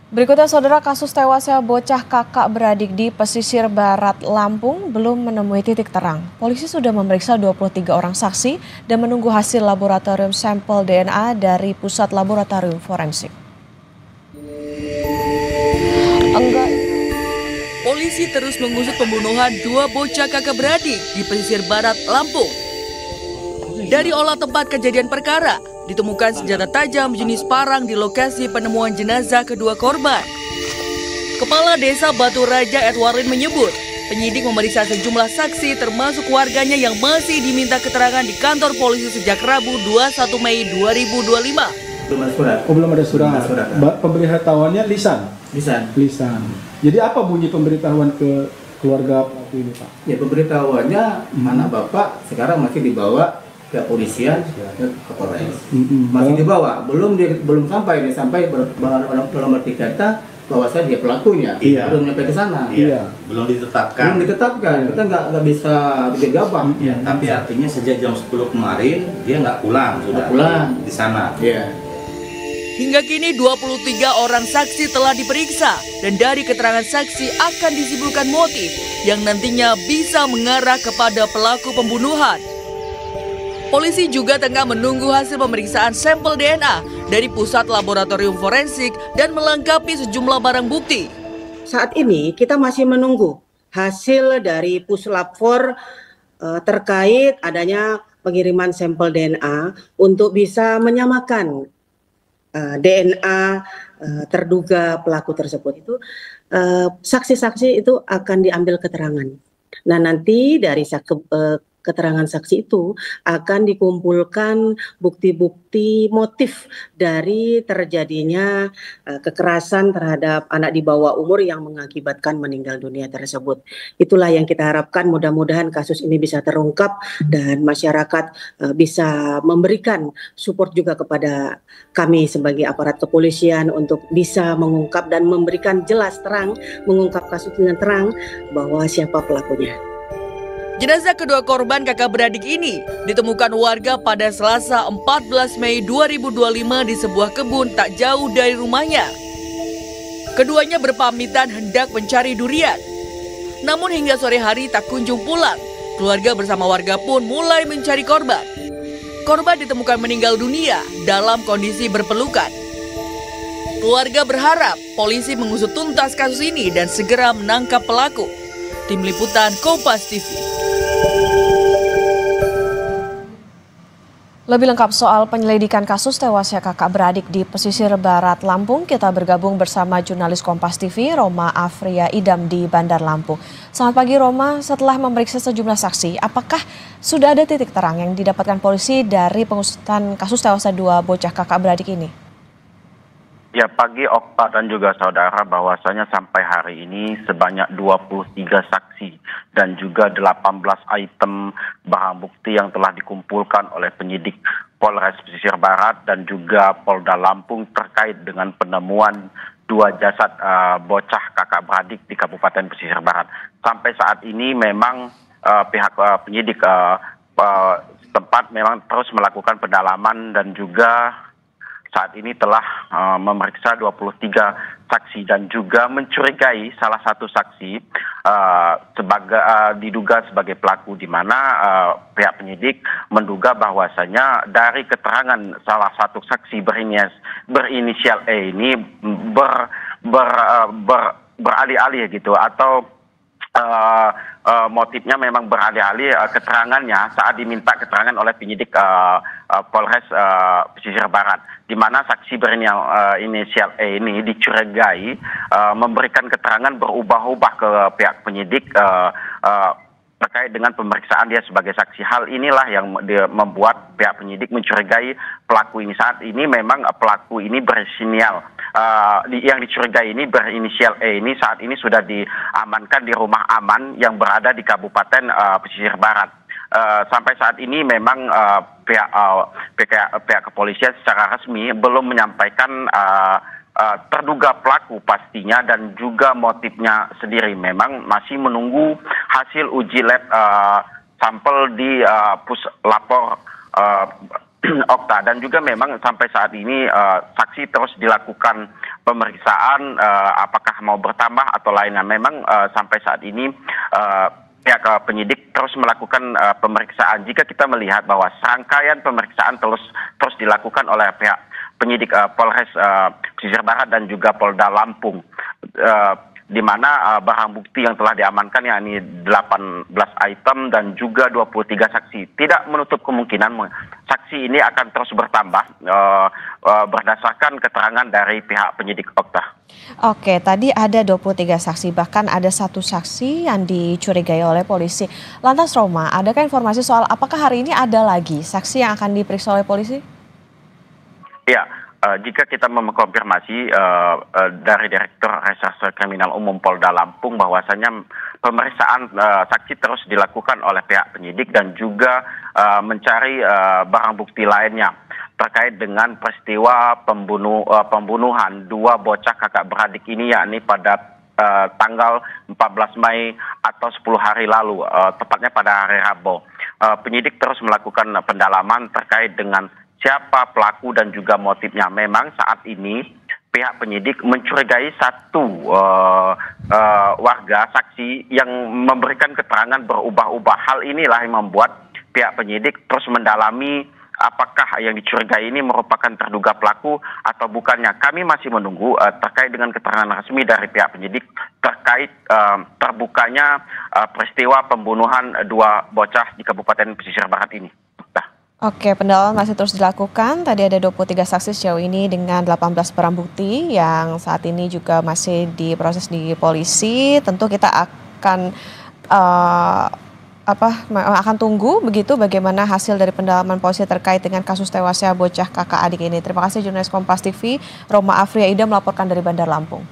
Berikutnya, saudara, kasus tewasnya bocah kakak beradik di pesisir barat Lampung belum menemui titik terang. Polisi sudah memeriksa 23 orang saksi dan menunggu hasil laboratorium sampel DNA dari Pusat Laboratorium Forensik. Polisi terus mengusut pembunuhan dua bocah kakak beradik di pesisir barat Lampung. Dari olah tempat kejadian perkara, ditemukan senjata tajam jenis parang di lokasi penemuan jenazah kedua korban. Kepala Desa Batu Raja Edwarin menyebut, penyidik memeriksa sejumlah saksi termasuk warganya yang masih diminta keterangan di kantor polisi sejak Rabu 21 Mei 2025. Belum ada surat. Oh, belum ada surat. Belum ada surat. Pemberitahuannya lisan. Lisan. Jadi apa bunyi pemberitahuan ke keluarga pelaku ini, Pak? Ya, pemberitahuannya anak bapak sekarang masih dibawa ke polisian ke Polres. Masih dibawa, belum sampai dalam arti kata bahwasanya dia pelakunya. Iya. Belum sampai ke sana. Iya. Belum ditetapkan. Kita nggak bisa gegabah. Ya, tapi artinya sejak jam 10 kemarin dia nggak pulang, sudah pulang di sana. Iya. Hingga kini 23 orang saksi telah diperiksa dan dari keterangan saksi akan disimpulkan motif yang nantinya bisa mengarah kepada pelaku pembunuhan. Polisi juga tengah menunggu hasil pemeriksaan sampel DNA dari Pusat Laboratorium Forensik dan melengkapi sejumlah barang bukti. Saat ini kita masih menunggu hasil dari Puslapfor terkait adanya pengiriman sampel DNA untuk bisa menyamakan DNA terduga pelaku tersebut. Itu saksi-saksi itu akan diambil keterangan. Nah, nanti dari keterangan saksi itu akan dikumpulkan bukti-bukti motif dari terjadinya kekerasan terhadap anak di bawah umur yang mengakibatkan meninggal dunia tersebut. Itulah yang kita harapkan, mudah-mudahan kasus ini bisa terungkap dan masyarakat bisa memberikan support juga kepada kami sebagai aparat kepolisian untuk bisa mengungkap dan memberikan jelas terang, mengungkap kasus dengan terang bahwa siapa pelakunya. Jenazah kedua korban kakak beradik ini ditemukan warga pada Selasa 14 Mei 2025 di sebuah kebun tak jauh dari rumahnya. Keduanya berpamitan hendak mencari durian. Namun hingga sore hari tak kunjung pulang. Keluarga bersama warga pun mulai mencari korban. Korban ditemukan meninggal dunia dalam kondisi berpelukan. Keluarga berharap polisi mengusut tuntas kasus ini dan segera menangkap pelaku. Tim Liputan Kompas TV. Lebih lengkap soal penyelidikan kasus tewasnya kakak beradik di pesisir barat Lampung, kita bergabung bersama jurnalis Kompas TV, Roma Afria Idam di Bandar Lampung. Selamat pagi Roma, setelah memeriksa sejumlah saksi, apakah sudah ada titik terang yang didapatkan polisi dari pengusutan kasus tewasnya dua bocah kakak beradik ini? Ya, pagi Okta dan juga saudara, bahwasanya sampai hari ini sebanyak 23 saksi dan juga 18 item barang bukti yang telah dikumpulkan oleh penyidik Polres Pesisir Barat dan juga Polda Lampung terkait dengan penemuan dua jasad bocah kakak beradik di Kabupaten Pesisir Barat. Sampai saat ini memang pihak penyidik setempat memang terus melakukan pendalaman dan juga saat ini telah memeriksa 23 saksi dan juga mencurigai salah satu saksi diduga sebagai pelaku, di mana pihak penyidik menduga bahwasanya dari keterangan salah satu saksi berinisial E ini beralih-alih gitu, atau motifnya memang beralih-alih keterangannya saat diminta keterangan oleh penyidik Polres Pesisir Barat, di mana saksi berinisial E ini dicurigai memberikan keterangan berubah-ubah ke pihak penyidik terkait dengan pemeriksaan dia sebagai saksi. Hal inilah yang membuat pihak penyidik mencurigai pelaku ini. Saat ini memang pelaku ini berinisial yang dicurigai ini berinisial E ini saat ini sudah diamankan di rumah aman yang berada di Kabupaten Pesisir Barat. Sampai saat ini memang pihak kepolisian secara resmi belum menyampaikan terduga pelaku pastinya dan juga motifnya sendiri. Memang masih menunggu hasil uji lab sampel di Puslapfor Okta, dan juga memang sampai saat ini saksi terus dilakukan pemeriksaan apakah mau bertambah atau lainnya. Memang sampai saat ini pihak penyidik terus melakukan pemeriksaan. Jika kita melihat bahwa serangkaian pemeriksaan terus dilakukan oleh pihak penyidik Polres Pesisir Barat dan juga Polda Lampung, di mana barang bukti yang telah diamankan yakni 18 item dan juga 23 saksi. Tidak menutup kemungkinan saksi ini akan terus bertambah berdasarkan keterangan dari pihak penyidik Okta. Oke, tadi ada 23 saksi, bahkan ada satu saksi yang dicurigai oleh polisi. Lantas Roma, adakah informasi soal apakah hari ini ada lagi saksi yang akan diperiksa oleh polisi? Ya, jika kita mengkonfirmasi dari Direktur Reserse Kriminal Umum Polda Lampung bahwasanya pemeriksaan saksi terus dilakukan oleh pihak penyidik dan juga mencari barang bukti lainnya terkait dengan peristiwa pembunuhan dua bocah kakak beradik ini, yakni pada tanggal 14 Mei atau 10 hari lalu, tepatnya pada hari Rabu. Penyidik terus melakukan pendalaman terkait dengan siapa pelaku dan juga motifnya. Memang saat ini pihak penyidik mencurigai satu warga saksi yang memberikan keterangan berubah-ubah. Hal inilah yang membuat pihak penyidik terus mendalami apakah yang dicurigai ini merupakan terduga pelaku atau bukannya. Kami masih menunggu terkait dengan keterangan resmi dari pihak penyidik terkait terbukanya peristiwa pembunuhan dua bocah di Kabupaten Pesisir Barat ini. Oke, pendalaman masih terus dilakukan. Tadi ada 23 saksi sejauh ini dengan 18 barang bukti yang saat ini juga masih diproses di polisi. Tentu kita akan akan tunggu begitu bagaimana hasil dari pendalaman polisi terkait dengan kasus tewasnya bocah kakak adik ini. Terima kasih jurnalis Kompas TV Roma Afria Ida melaporkan dari Bandar Lampung.